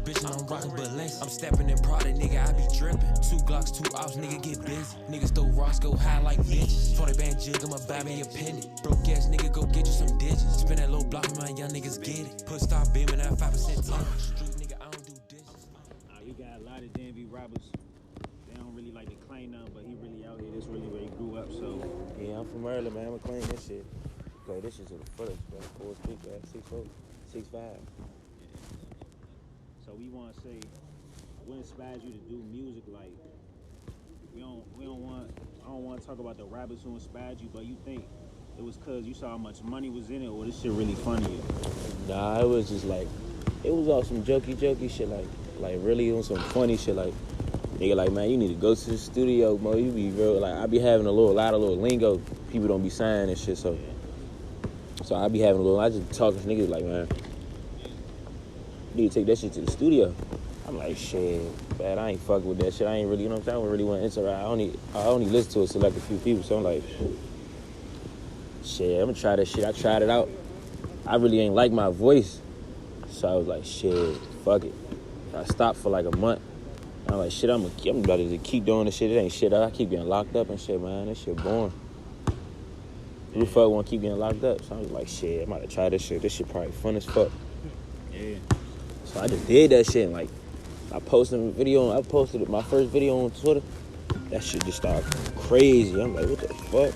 bitch and I'm rockin' Balenciaga. I'm steppin' in Prada, nigga, I be drippin'. 2 Glocks, 2 ops, nigga, get busy. Niggas throw rocks, go high like bitches. 20 band jig, I'ma buy me a pendant. Broke ass nigga, go get you some digits. Spin that low block, and my young niggas get it. Put stop beaming at 5% Street nigga, I don't do dishes. We got a lot of DMV rappers. They don't really like to claim nothing, but he really out here. This really where he grew up, so. Yeah, I'm from Maryland, man. I'ma claim this shit. Play this shit to the fullest, bro. 4 speak, man. 6'4", 6'5". Yeah. So we want to say, what inspires you to do music? Like, I don't want to talk about the rappers who inspired you, but you think it was cause you saw how much money was in it, or this shit really funny? Nah, it was just like, it was all some jokey shit, like really on some funny shit, like, nigga, like, man, you need to go to the studio, bro. You be real, like, I be having a lot of little lingo. People don't be saying and shit, so I be having I just talking to niggas like, man, you need to take that shit to the studio. I'm like, shit, man, I ain't fucking with that shit. I ain't really, you know what I'm saying? I don't really want to interact. I only listen to a select a few people, so I'm like, shit, I'm gonna try that shit. I tried it out. I really ain't like my voice, so I was like, shit, fuck it. I stopped for like a month. I'm like, shit, I'm about to keep doing this shit. It ain't shit. I keep getting locked up and shit, man. This shit boring. Who the fuck want to keep getting locked up? So I was like, shit, I'm about to try this shit. This shit probably fun as fuck. Yeah. So I just did that shit. And like, I posted my first video on Twitter. That shit just started crazy. I'm like, what the fuck?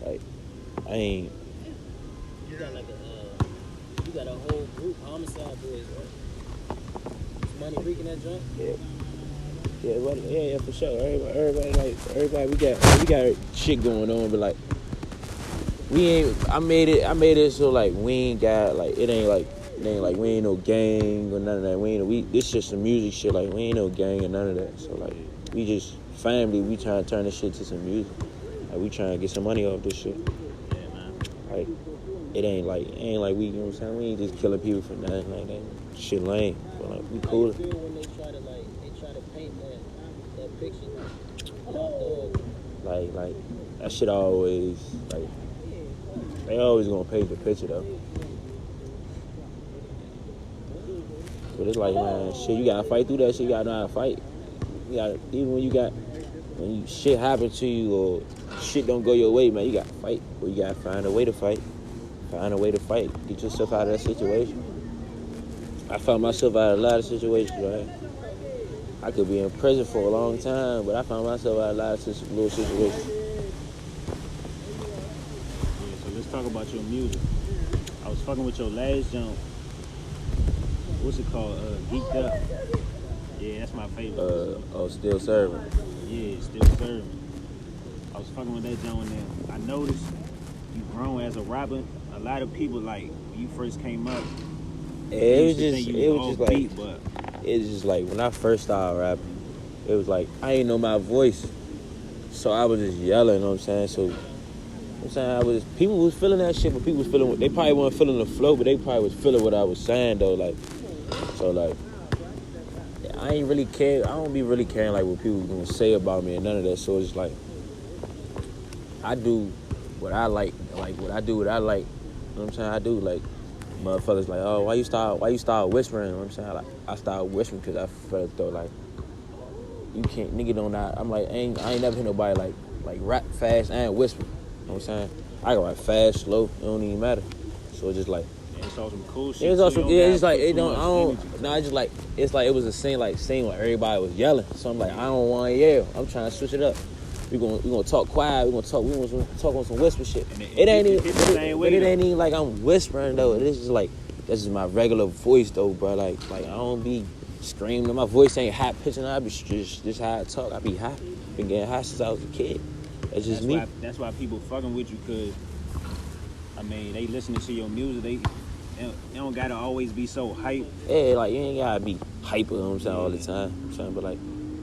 Like, I ain't. You got like you got a whole group, Homicide Boys, right? Is Money Reeking that joint? Yeah, for sure. Everybody, we got shit going on, but like, I made it so like we ain't got like it ain't like we ain't no gang or none of that. This just some music shit. Like we ain't no gang or none of that. So like we just family. We trying to turn this shit to some music. Like we trying to get some money off this shit. Yeah, man. Like it ain't like we, you know what I'm saying? We ain't just killing people for nothing like that. Shit lame. But like we cool. How you feel when they try to paint that picture like that shit always like. They always gonna paint the picture though. But it's like, man, shit, you gotta fight through that shit. You gotta know how to fight. You gotta, even when shit happen to you or shit don't go your way, man, you gotta fight. Or you gotta find a way to fight. Get yourself out of that situation. I found myself out of a lot of situations, right? I could be in prison for a long time, but I found myself out of a lot of little situations. Talk about your music. I was fucking with your last jump. What's it called? Geeked Up. Yeah, that's my favorite. Still Serving. Yeah, Still Serving. I was fucking with that jump and I noticed you grown as a rapper. A lot of people like when you first came up. It was just like when I first started rapping, it was like I ain't know my voice, so I was just yelling. You know what I'm saying? So. I'm saying people was feeling that shit, but people was feeling. They probably weren't feeling the flow, but they probably was feeling what I was saying though. Like, so like, I ain't really care. I don't be really caring like what people gonna say about me and none of that. So it's like, I do what I like what I do what I like. You know what I'm saying? I do like, motherfuckers like, oh, why you start whispering? You know what I'm saying? Like, I started whispering because I felt though like, you can't, nigga don't not. I'm like, I ain't never heard nobody like rap fast and whisper. You know what I'm saying? I can rap fast, slow, it don't even matter. So it's just like, it's all some cool shit. It's also, it's just like, it don't, I don't, nah, it's just like, it's like it was a scene where everybody was yelling. So I'm like, I don't want to yell. I'm trying to switch it up. We gonna talk quiet. We gonna talk on some whisper shit. It ain't even like I'm whispering though. It is just like, this is my regular voice though, bro. Like I don't be screaming. My voice ain't high pitching. I be just how I talk. I be high. Been getting high since I was a kid. That's just me. That's why people fucking with you, cause I mean they listening to your music. They don't gotta always be so hype. Yeah, like you ain't gotta be hyper. You know what I'm saying, all the time. I'm saying, but like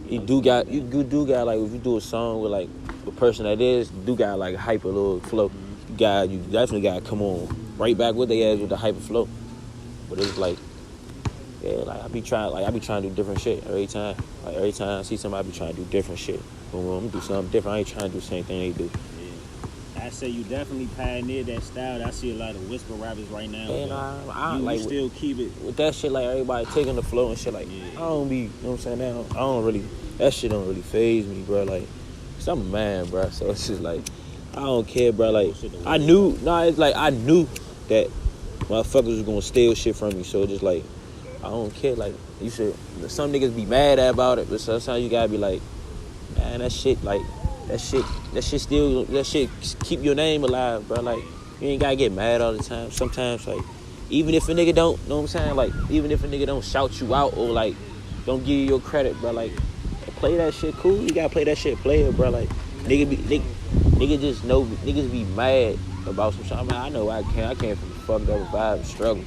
you do got like if you do a song with like a person that is, you do got like a hyper little flow. You definitely gotta come on right back with their ass with the hyper flow. But it's like, yeah, like I be trying to do different shit every time. Like every time I see somebody, I be trying to do different shit. Boom, I'm gonna do something different. I ain't trying to do the same thing they do. Yeah. I say you definitely pioneered that style. I see a lot of whisper rappers right now. And I you like still keep it with that shit, like everybody taking the flow and shit. Like I don't be, you know what I'm saying? Now I don't really, that shit don't really faze me, bro. Like, 'cause I'm a man, bro. So it's just like I don't care, bro. Like I knew, it's like I knew that motherfuckers was gonna steal shit from me. So just like I don't care. Like you should, some niggas be mad about it, but sometimes you gotta be like, man, that shit keep your name alive, bro. Like, you ain't gotta get mad all the time. Sometimes, like, even if a nigga don't, know what I'm saying? Like, even if a nigga don't shout you out or, like, don't give you your credit, bro, like, play that shit cool. You gotta play that shit player, bro. Like, nigga just know, niggas be mad about some shit. I mean, I know I came from a fucked up vibe, struggle.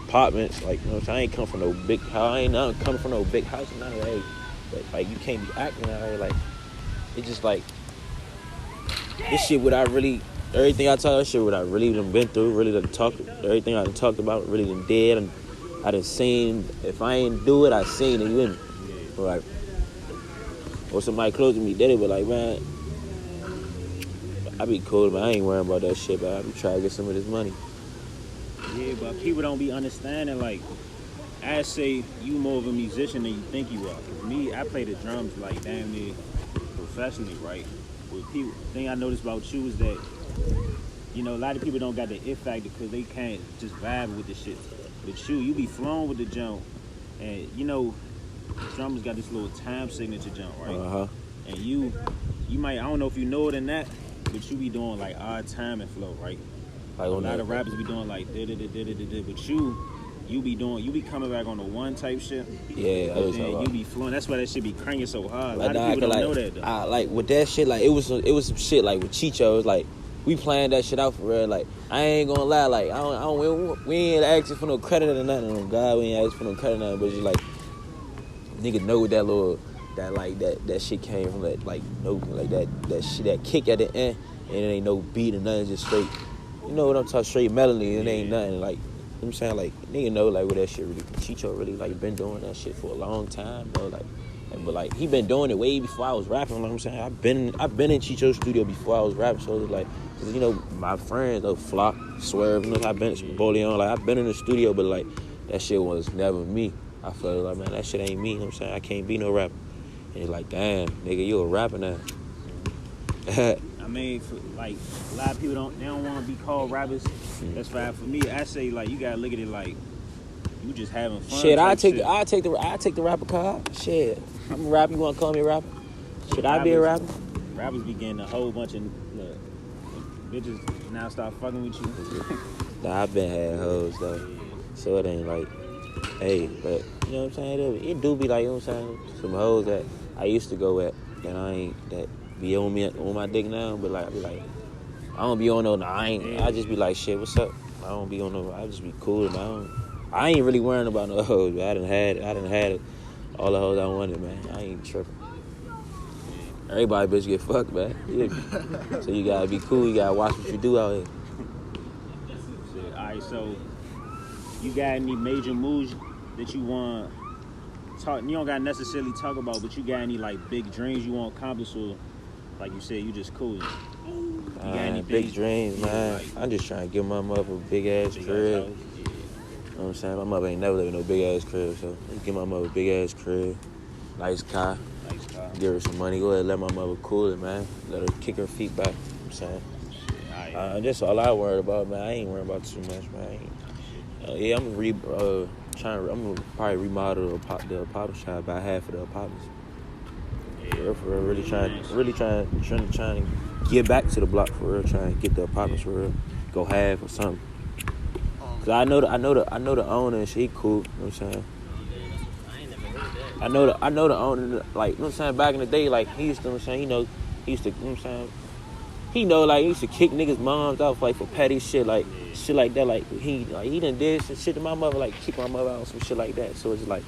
Apartments, like, you know what I'm saying? I ain't come from no big house. I ain't coming from no big house, none of that. But, like, you can't be acting out here, like, it's just like, this shit what I really, everything I talk, that shit what I really done been through, really done talked, everything I done talked about, really done did, and I done seen, if I ain't do it, I seen it, you in me. Like, or somebody close to me did it, but like, man, I be cool, man, I ain't worrying about that shit, but I be trying to get some of this money. Yeah, but people don't be understanding, like, I say you more of a musician than you think you are. For me, I play the drums like damn near professionally, right? With people, thing I noticed about you is that, you know, a lot of people don't got the it factor because they can't just vibe with the shit. But you be flowing with the jump, and you know, drummers got this little time signature jump, right? And you might, I don't know if you know it or not, but you be doing like odd time and flow, right? Like a lot of rappers be doing like da da da da da da, but you be coming back on the one type shit. Yeah, but then you be flowing. That's why that shit be cranking so hard. A lot of people don't know that though. Like with that shit, like it was some shit like with Chicho. It was like we planned that shit out for real. Like I ain't gonna lie, like we ain't asking for no credit or nothing. Oh God, we ain't asking for no credit or nothing. But just like nigga know that shit came from that that shit, that kick at the end, and it ain't no beat or nothing, just straight. You know what I'm talking? Straight melody, and it ain't nothing like. You know what I'm saying, like, nigga know, like, where that shit really, Chicho really, like, been doing that shit for a long time, bro, like, but, like, he been doing it way before I was rapping, like I'm saying, I've been in Chicho's studio before I was rapping, so it's like, cause, you know, my friends, Flock, Swerve, you know, I've been, Boleon, like, I've been in the studio, but, like, that shit was never me. I felt like, man, that shit ain't me, you know what I'm saying, I can't be no rapper, and it's like, damn, nigga, you a rapper now. I mean, for, like, a lot of people don't want to be called rappers. That's fine. For me, I say, like, you gotta look at it like you just having fun. Shit, I take the rapper card. Shit, I'm a rapper. You want to call me a rapper? Should I be a rapper? Rappers be getting a whole bunch of bitches now start fucking with you. Nah, I've been had hoes though, so it ain't like, hey, but you know what I'm saying? It do be like, you know what I'm saying? Some hoes that I used to go at, and I ain't that. Be on me on my dick now, but like I be like, I don't be on no. I just be like, shit, what's up? I don't be on no. I just be cool. And I ain't really worrying about no hoes. But I done had it. All the hoes I wanted, man. I ain't tripping. Everybody bitch get fucked, man. Yeah. So you gotta be cool. You gotta watch what you do out here. Shit. All right, so you got any major moves that you want? You don't gotta necessarily talk about, but you got any like big dreams you want accomplished, or like you said, you just cool. You got any big dreams, man. Like, I'm just trying to give my mother a big ass crib. You know what I'm saying? My mother ain't never lived in no big ass crib, so let's give my mother a big ass crib, nice car. Give her some money. Go ahead, let my mother cool it, man. Let her kick her feet back. You know what I'm saying? That's all I worried about, man. I ain't worried about too much, man. I'm gonna probably remodel the apartment shop, about half of the apartments. For real, really trying to get back to the block for real, trying to get the apartments for real, go half or something. Cause I know the owner and she cool. You know what I'm saying? I know the owner, like, you know what I'm saying. Back in the day, like he used to, you know what I'm saying. He used to, you know what I'm saying. He know, like, he used to kick niggas' moms out, like, for petty shit, like, shit like that. Like, he done did some shit to my mother, like, kick my mother out, some shit like that. So it's like,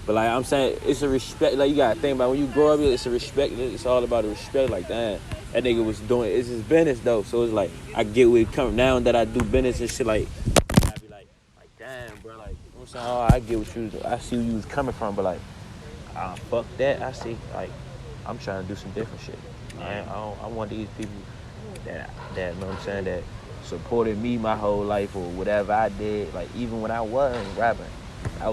but like I'm saying, it's a respect. Like, you gotta think about when you grow up, it's a respect. It's all about the respect. Like, damn, that nigga was doing, it's his business though. So it's like, I get where it come now that I do business and shit. Like, I be like, damn, bro, like, you know what I'm saying? Oh, I get what I see where you was coming from, but like, fuck that. I see, like, I'm trying to do some different shit. I want these people. that you know what I'm saying, that supported me my whole life or whatever I did. Like even when I wasn't rapping, I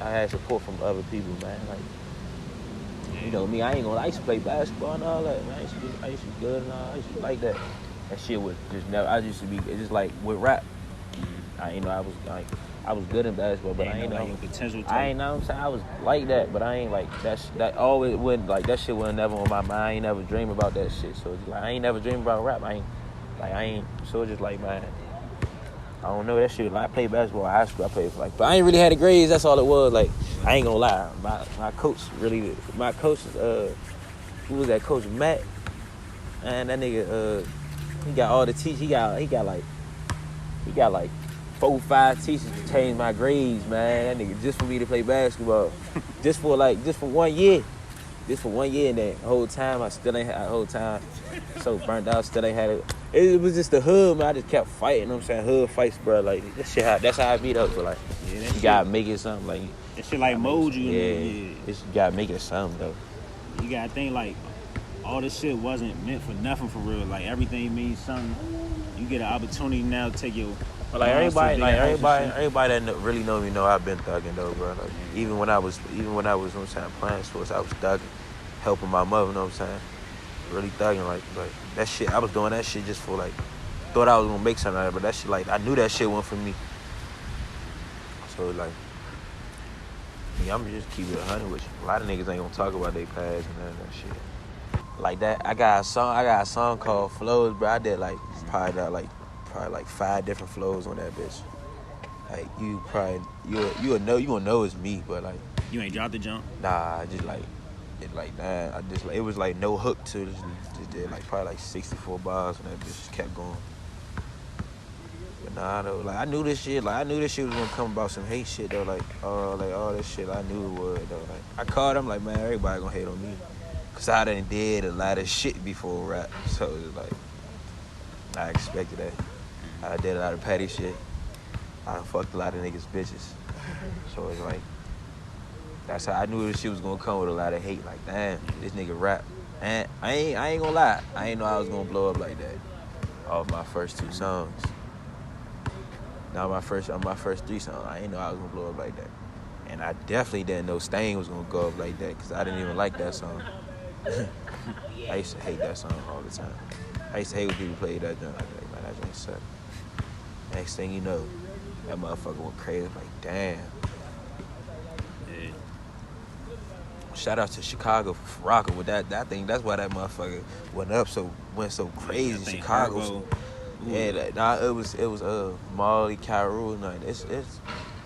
had support from other people, man. Like, you know me, I ain't gonna. I used to play basketball and all that. Man, I used to be good and all. I used to like that. That shit was just never. I used to be. It's just like with rap. I was good in basketball, but I ain't know your potential. I ain't know what I'm saying. I was like that, but I ain't like that. Always wouldn't like that shit. Wasn't never on my mind. I ain't never dream about that shit. So it's like I ain't never dream about rap. I ain't. So it's just like, man, I don't know that shit. Like, I played basketball in high school. I played for but I ain't really had the grades. That's all it was. Like, I ain't gonna lie. My coach who was that coach, Matt? Man, that nigga, he got all the teach. He got like 4, 5 teachers to change my grades, man. That nigga just for me to play basketball, just for 1 year. This for 1 year, and that whole time I still ain't had so burnt out, still ain't had it. It was just the hood, man. I just kept fighting, you know what I'm saying? Hood fights, bro. Like, that's how I beat up, but like, you gotta make it something, like. That shit like mold you. Yeah. You gotta make it something, though. You gotta think, like, all this shit wasn't meant for nothing for real. Like, everything means something. You get an opportunity now to take your. But like everybody that really know me know I've been thugging though, bro. Like, even when I was, you know what I'm saying, playing sports, I was thugging, helping my mother, you know what I'm saying, really thugging, like that shit. I was doing that shit just for like, thought I was gonna make something out of it, but that shit, like, I knew that shit wasn't for me. So like, I'm gonna just keep it 100 with you. A lot of niggas ain't gonna talk about their past and none of that shit. Like that, I got a song called Flows, bro. I did like probably 5 different flows on that bitch. Like, you gonna know it's me, but like, you ain't dropped the jump. Nah, I just like it like that. It was like no hook to it. Just did like probably like 64 bars and that bitch just kept going. But nah, though, like I knew this shit was gonna come about some hate shit though. Like all this shit, I knew it would though. Like, I called him like, man, everybody gonna hate on me, cause I done did a lot of shit before rap. So it's like, I expected that. I did a lot of petty shit. I done fucked a lot of niggas' bitches. So it's like, that's how I knew this shit was gonna come with a lot of hate. Like, damn, this nigga rap. And I ain't gonna lie, I ain't know I was gonna blow up like that off my first 2 songs. Now my first 3 songs, I ain't know I was gonna blow up like that. And I definitely didn't know Stain was gonna go up like that, cause I didn't even like that song. I used to hate that song all the time. I used to hate when people played that joint. Like, man, that joint sucked. Next thing you know, that motherfucker went crazy. Like, damn. Yeah. Shout out to Chicago for rocking with that. I think that's why that motherfucker went so crazy. Chicago. Yeah, it was Molly, Cairo, like it's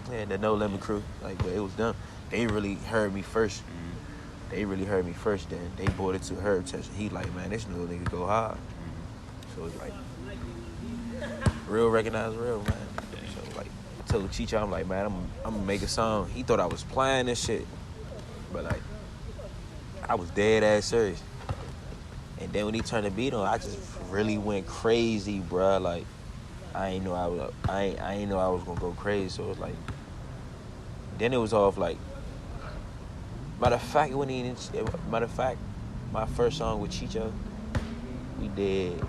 the No Limit crew. Like, but it was them. They really heard me first. Mm-hmm. They really heard me first. Then they brought it to her attention. He like, man, this little nigga go hard. Mm-hmm. So it's like, real recognize real, man. So like, I told Chicho, I'm like, man, I'm gonna make a song. He thought I was playing this shit, but like, I was dead ass serious. And then when he turned the beat on, I just really went crazy, bruh. Like, I ain't know I was gonna go crazy. So it was like, then it was off like. Matter of fact, my first song with Chicho, we did.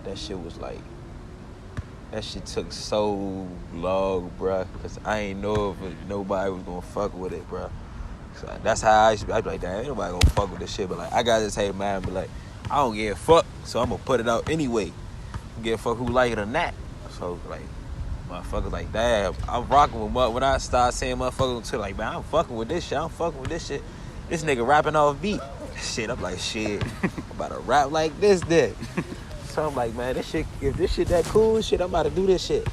That shit was like. That shit took so long, bruh, because I ain't know if nobody was gonna fuck with it, bruh. So that's how I'd be like, damn, ain't nobody gonna fuck with this shit. But like, I got this hate man, but like, I don't give a fuck, so I'm gonna put it out anyway. Give a fuck who like it or not. So like, motherfuckers like, damn, I'm rocking with when I start saying motherfuckers to like, man, I'm fucking with this shit. I'm fucking with this shit. This nigga rapping off beat. Shit, I'm like, shit, I'm about to rap like this then. So I'm like, man, if this shit that cool, shit, I'm about to do this shit.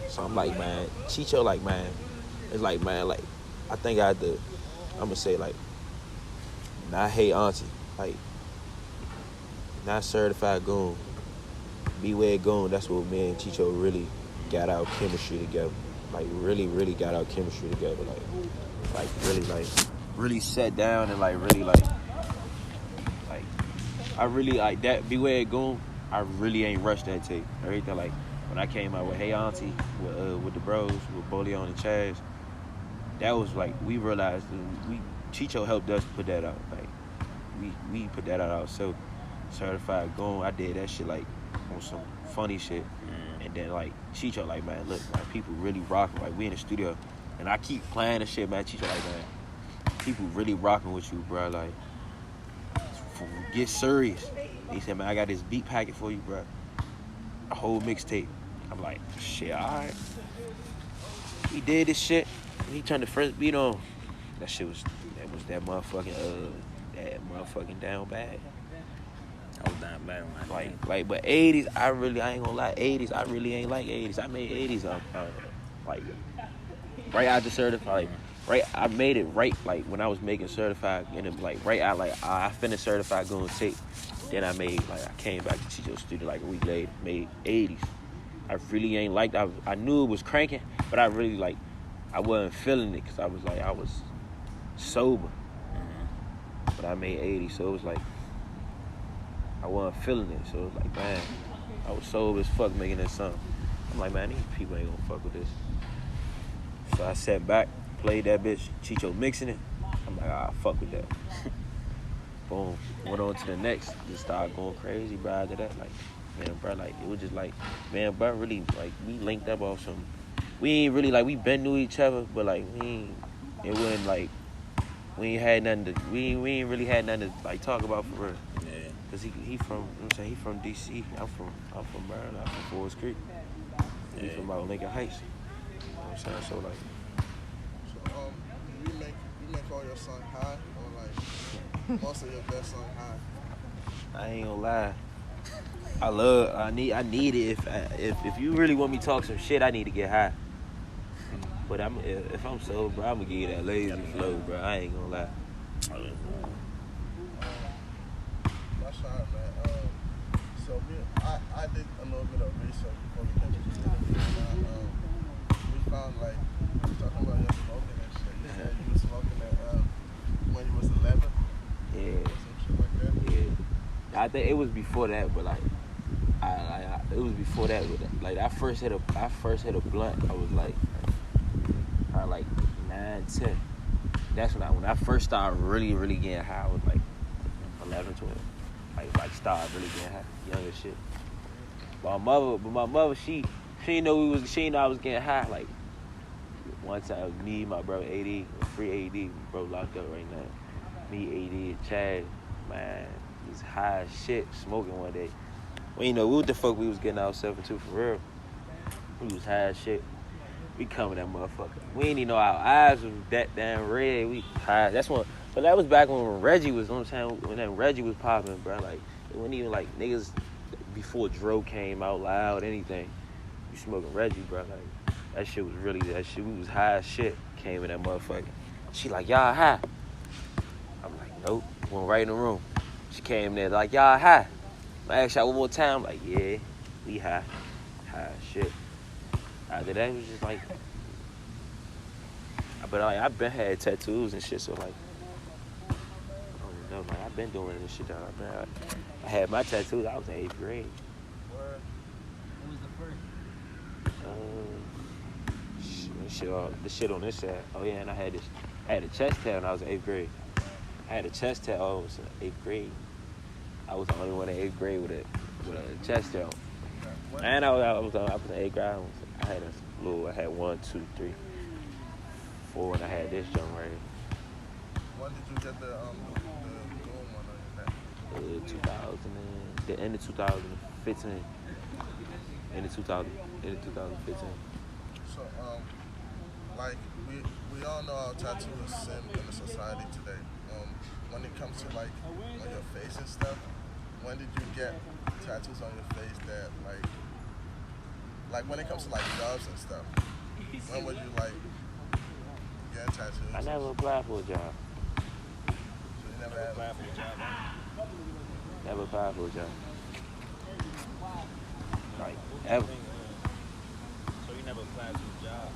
So I'm like, man, Chicho, like, man, it's like, man, like, I think I'm gonna say, like, not Hey Auntie, like, not Certified Goon, Beware Goon. That's what me and Chicho really got our chemistry together. Like, really, really got our chemistry together. Really sat down and, like, really, like, I really, like, that Beware Goon, I really ain't rushed that tape. Everything, like, when I came out with Hey Auntie, with the bros, with Boleon and Chaz, that was like, we realized Chicho helped us put that out. Like, we put that out ourselves. Certified Goon. I did that shit like on some funny shit. And then like Chicho like, man, look, man, people really rocking. Like we in the studio, and I keep playing the shit, man. Chicho like, man, people really rocking with you, bro. Like, get serious. He said, man, I got this beat packet for you, bro. A whole mixtape. I'm like, shit, all right. He did this shit. He turned the first beat on. That shit was that motherfucking down bad. I was down bad on my Like, but 80s, I ain't gonna lie, 80s, I really ain't like 80s. I made 80s like right after certified. Right, I made it right like when I was making certified, and it, like right out like I finished certified going tape. Then I came back to Chicho's studio like a week later, made 80s. I really ain't liked. I knew it was cranking, but I really like I wasn't feeling it because I was sober. But I made 80s, so it was like I wasn't feeling it. So it was like, man, I was sober as fuck making this song. I'm like, man, these people ain't gonna fuck with this. So I sat back, played that bitch, Chicho mixing it. I'm like, fuck with that. Boom. Went on to the next. Just started going crazy, bro. After that, like, man, bro, like, it was just like, man, bro, really, like, we linked up off some. We ain't really, like, we been knew each other, but, like, it wasn't, like, we ain't really had nothing to, like, talk about for real. Yeah. Cause he from, you know what I'm saying, he from DC. I'm from Maryland. I'm from Forest Creek. He from about Lincoln Heights. You know what I'm saying? So, like. You make all your songs high, or like most of your best songs high? I ain't gonna lie. I need it. If you really want me to talk some shit, I need to get high. But if I'm sober, bro, I'm gonna give you that lazy flow, bro. I ain't gonna lie. That's right, man. So I did a little bit of research before we came to the studio. We found like talking about your smoking and shit. You said you were smoking when you was 11. Yeah. Some shit like that. Yeah. I think it was before that, but like, it was before that. Like I first hit a blunt. I was like, probably like 9, 10. That's when I first started really, really getting high. I was like 11, 12. Like started really getting high, young as shit. But my mother, she didn't know I was getting high. Like one time, me, my brother AD, free AD, bro locked up right now. Me, AD, and Chad, man, was high as shit, smoking one day. We ain't know what the fuck we was getting ourselves into for real. We was high as shit. We coming that motherfucker. We ain't even know our eyes was that damn red. We high. But that was back when Reggie was, you know what I'm saying, when that Reggie was popping, bro. Like, it wasn't even like niggas before Dro came out loud, anything. You smoking Reggie, bro. Like, that shit was really that shit. We was high as shit. Came in that motherfucker. She like, y'all high. I'm like, nope. Went right in the room. She came there like, y'all high. I asked y'all one more time. I'm like, yeah, we high. High as shit. After that, it was just like, but like, I've been had tattoos and shit, so like, I don't know, like, I've been doing this shit. I had my tattoos, I was in 8th grade. Word. What was the first? The shit on this side. Oh yeah, and I had a chest tattoo when I was in 8th grade. I had a chest tattoo. I was in 8th grade. I was the only one in 8th grade with a chest tattoo. And I was in 8th grade. I had 1, 2, 3, 4, and I had this jump right here. When did you get the gold one on your neck? The end of 2015. End of 2015. So like we all know how tattoo is sin in the society today. When it comes to like on your face and stuff, when did you get tattoos on your face that like when it comes to like jobs and stuff, when would you like get tattoos? I never applied for a job. So you never had Apply for a job. Never applied for a job. Like, ever. So you never applied to a job?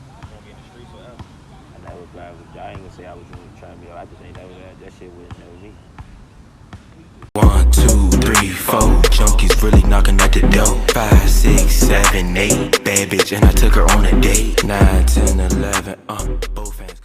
You won't be in the streets or ever? I never applied for a job. I ain't gonna say I was trying to be, I just ain't never that shit was never me. 1, 2, 3, 4. Junkies really knocking at the door. 5, 6, 7, 8. Bad bitch and I took her on a date. 9, 10, 11. Both hands.